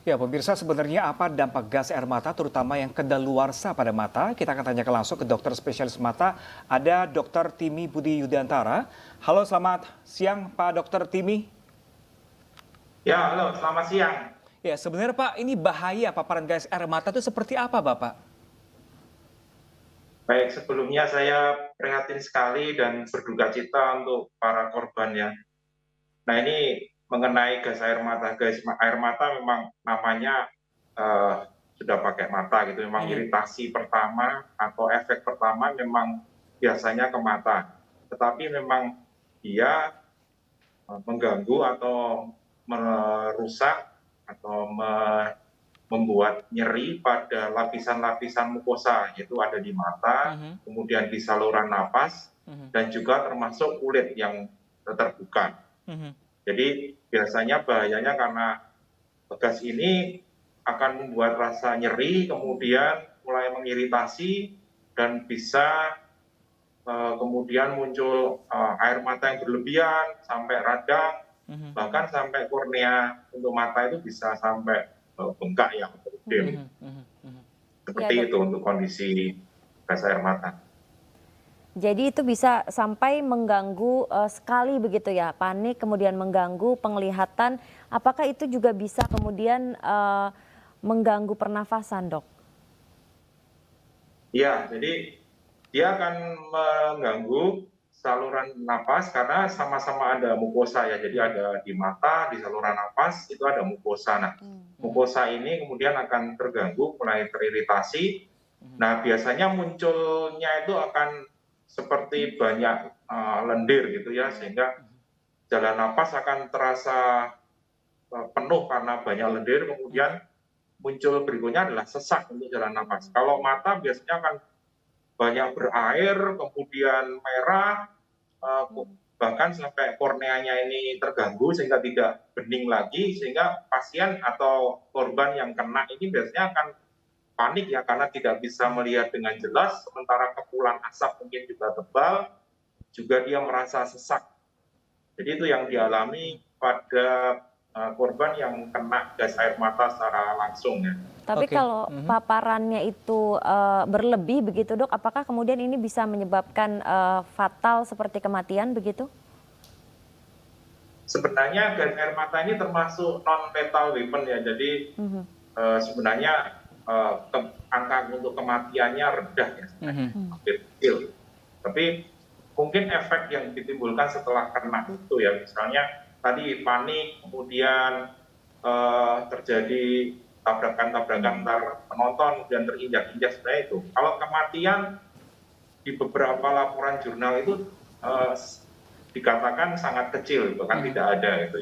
Ya, pemirsa, sebenarnya apa dampak gas air mata terutama yang kedaluarsa pada mata? Kita akan tanyakan langsung ke dokter spesialis mata. Ada Dr. Timi Budi Yudiantara. Halo, selamat siang Pak Dr. Timi. Ya, halo, selamat siang. Ya, sebenarnya Pak, ini bahaya paparan gas air mata itu seperti apa, Bapak? Baik, sebelumnya saya prihatin sekali dan berduka cita untuk para korban ya. Nah, ini mengenai gas air mata. Air mata memang namanya eh, sudah pakai mata gitu. Memang Mhm, iritasi pertama atau efek pertama memang biasanya ke mata. Tetapi memang dia mengganggu atau merusak atau membuat nyeri pada lapisan-lapisan mukosa, yaitu ada di mata, mhm, kemudian di saluran napas, mhm, dan juga termasuk kulit yang terbuka. mhm, Jadi biasanya bahayanya karena gas ini akan membuat rasa nyeri, kemudian mulai mengiritasi, dan bisa kemudian muncul air mata yang berlebihan, sampai radang, mhm, bahkan sampai kornea untuk mata itu bisa sampai bengkak yang berkedip. mhm, mhm, mhm. Seperti Ya, Dok. itu untuk kondisi gas air mata. Jadi itu bisa sampai mengganggu sekali begitu ya, panik kemudian mengganggu penglihatan. Apakah itu juga bisa kemudian mengganggu pernafasan, Dok? Ya, jadi dia akan mengganggu saluran napas karena sama-sama ada mukosa ya. Jadi ada di mata, di saluran napas itu ada mukosa. Nah, Mhm, mukosa ini kemudian akan terganggu, mulai teriritasi. mhm, Nah, biasanya munculnya itu akan seperti banyak lendir gitu ya, sehingga jalan napas akan terasa penuh karena banyak lendir. mhm, Kemudian muncul berikutnya adalah sesak untuk jalan napas. Kalau mata biasanya akan banyak berair, kemudian merah, bahkan sampai korneanya ini terganggu sehingga tidak bening lagi, sehingga pasien atau korban yang kena ini biasanya akan panik ya karena tidak bisa mhm. melihat dengan jelas, sementara kepulan asap mungkin juga tebal, juga dia merasa sesak. Jadi itu yang dialami pada korban yang kena gas air mata secara langsung ya. Tapi Oke. kalau Mhm. paparannya itu berlebih begitu, Dok, apakah kemudian ini bisa menyebabkan fatal seperti kematian begitu? Sebenarnya gas air mata ini termasuk non lethal weapon ya, jadi Mhm, sebenarnya angka untuk kematiannya rendah ya sebenarnya, Mhm. mhm, hampir kecil. Tapi mungkin efek yang ditimbulkan setelah kena itu ya, misalnya tadi panik, kemudian terjadi tabrakan-tabrakan mhm. antar penonton, kemudian terinjak-injak sebenarnya itu. Kalau kematian di beberapa laporan jurnal itu eh, dikatakan sangat kecil, bahkan Mhm. tidak ada gitu.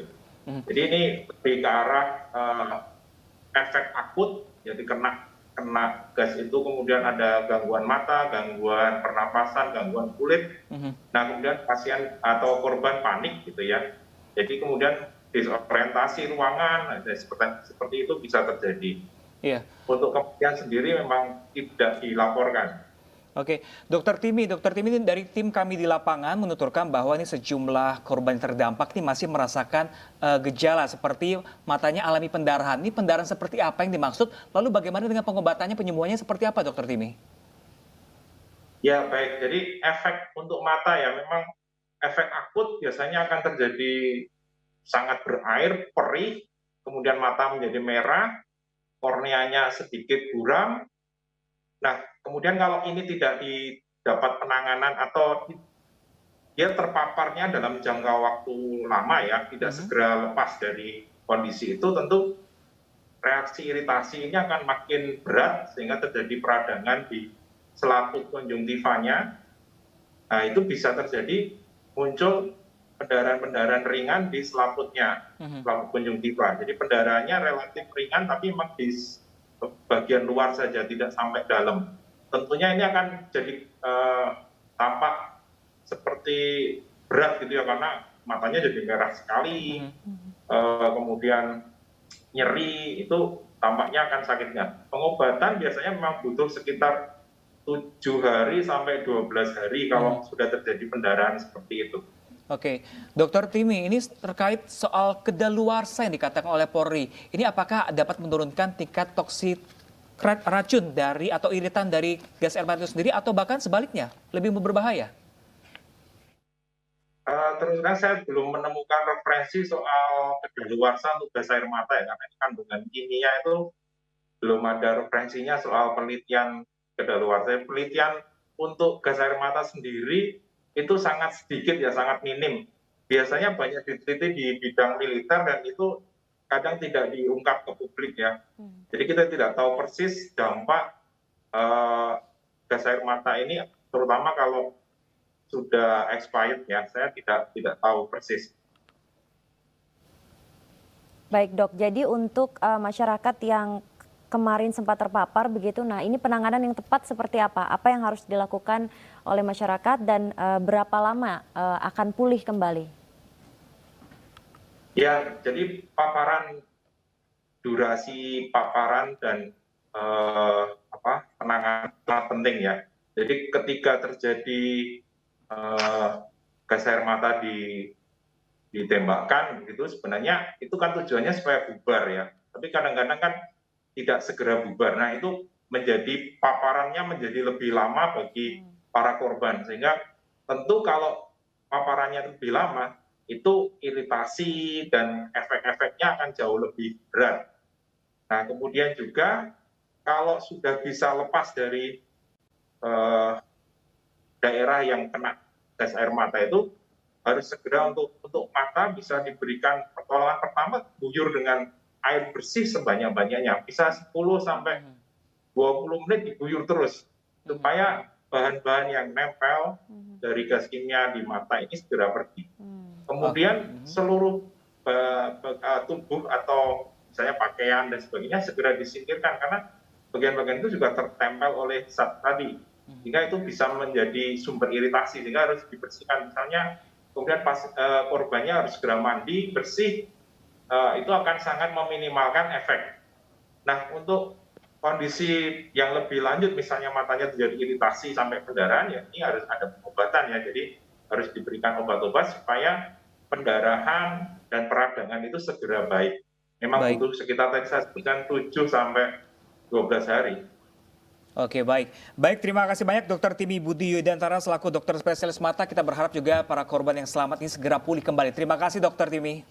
Mhm. Jadi ini lebih ke arah efek akut, jadi kena kena gas itu kemudian ada gangguan mata, gangguan pernapasan, gangguan kulit. Mhm. Nah, kemudian pasien atau korban panik gitu ya. Jadi kemudian disorientasi ruangan, nah, seperti itu bisa terjadi. Iya. Untuk kematian sendiri memang tidak dilaporkan. Oke, Dokter Timi ini dari tim kami di lapangan menuturkan bahwa ini sejumlah korban yang terdampak ini masih merasakan gejala seperti matanya alami pendarahan. Ini pendarahan seperti apa yang dimaksud? Lalu bagaimana dengan pengobatannya, penyembuhannya seperti apa, Dokter Timi? Ya, baik. Jadi efek untuk mata ya memang efek akut biasanya akan terjadi sangat berair, perih, kemudian mata menjadi merah, korneanya sedikit buram. Nah, kemudian kalau ini tidak didapat penanganan atau dia terpaparnya dalam jangka waktu lama ya, tidak Mhm, segera lepas dari kondisi itu, tentu reaksi iritasi ini akan makin berat sehingga terjadi peradangan di selaput konjungtivanya. Nah, itu bisa terjadi muncul pendarahan-pendarahan ringan di selaputnya, mhm. selaput konjungtiva. Jadi pendarahannya relatif ringan tapi memang di bagian luar saja, tidak sampai dalam. Tentunya ini akan jadi tampak seperti berat gitu ya karena matanya jadi merah sekali, Mhm. kemudian nyeri itu tampaknya akan sakitnya. Pengobatan biasanya memang butuh sekitar 7 hari sampai 12 hari Mhm. kalau sudah terjadi pendarahan seperti itu. Oke, Dokter Timi, ini terkait soal kedaluarsa yang dikatakan oleh Polri. Ini apakah dapat menurunkan tingkat toksik racun dari atau iritan dari gas air mata itu sendiri atau bahkan sebaliknya lebih berbahaya? Terus terang saya belum menemukan referensi soal kedaluarsa untuk gas air mata ya, karena kandungan kimia itu belum ada referensinya soal penelitian kedaluarsa. Penelitian untuk gas air mata sendiri itu sangat sedikit ya, sangat minim. Biasanya banyak diteliti di bidang militer dan itu kadang tidak diungkap ke publik ya. Jadi kita tidak tahu persis dampak gas air mata ini, terutama kalau sudah expired ya. Saya tidak tahu persis. Baik dok, jadi untuk masyarakat yang kemarin sempat terpapar begitu, nah ini penanganan yang tepat seperti apa? Apa yang harus dilakukan oleh masyarakat dan berapa lama akan pulih kembali? Ya, jadi durasi paparan dan penanganan sangat penting ya. Jadi ketika terjadi gas air mata ditembakkan gitu, sebenarnya itu kan tujuannya supaya bubar ya. Tapi kadang-kadang kan tidak segera bubar. Nah itu paparannya menjadi lebih lama bagi para korban. Sehingga tentu kalau paparannya lebih lama, itu iritasi dan efek-efeknya akan jauh lebih berat. Nah kemudian juga kalau sudah bisa lepas dari daerah yang kena gas air mata itu, harus segera untuk mata bisa diberikan pertolongan pertama, guyur dengan air bersih sebanyak-banyaknya. Bisa 10 sampai 20 menit diguyur terus, supaya bahan-bahan yang nempel dari gas kimia di mata ini segera pergi. Kemudian seluruh tubuh atau misalnya pakaian dan sebagainya segera disingkirkan, karena bagian-bagian itu juga tertempel oleh zat tadi, sehingga itu bisa menjadi sumber iritasi, sehingga harus dibersihkan. Misalnya kemudian korbannya harus segera mandi bersih, itu akan sangat meminimalkan efek. Nah untuk kondisi yang lebih lanjut, misalnya matanya terjadi iritasi sampai pendarahan, ya ini harus ada pengobatan ya. Jadi harus diberikan obat-obat supaya pendarahan dan peradangan itu segera baik. Memang Baik. butuh sekitar tadi saya sebutkan 7 sampai 12 hari. Oke, baik. Baik, terima kasih banyak Dokter Timi Budi Yudantara selaku dokter spesialis mata. Kita berharap juga para korban yang selamat ini segera pulih kembali. Terima kasih Dokter Timi.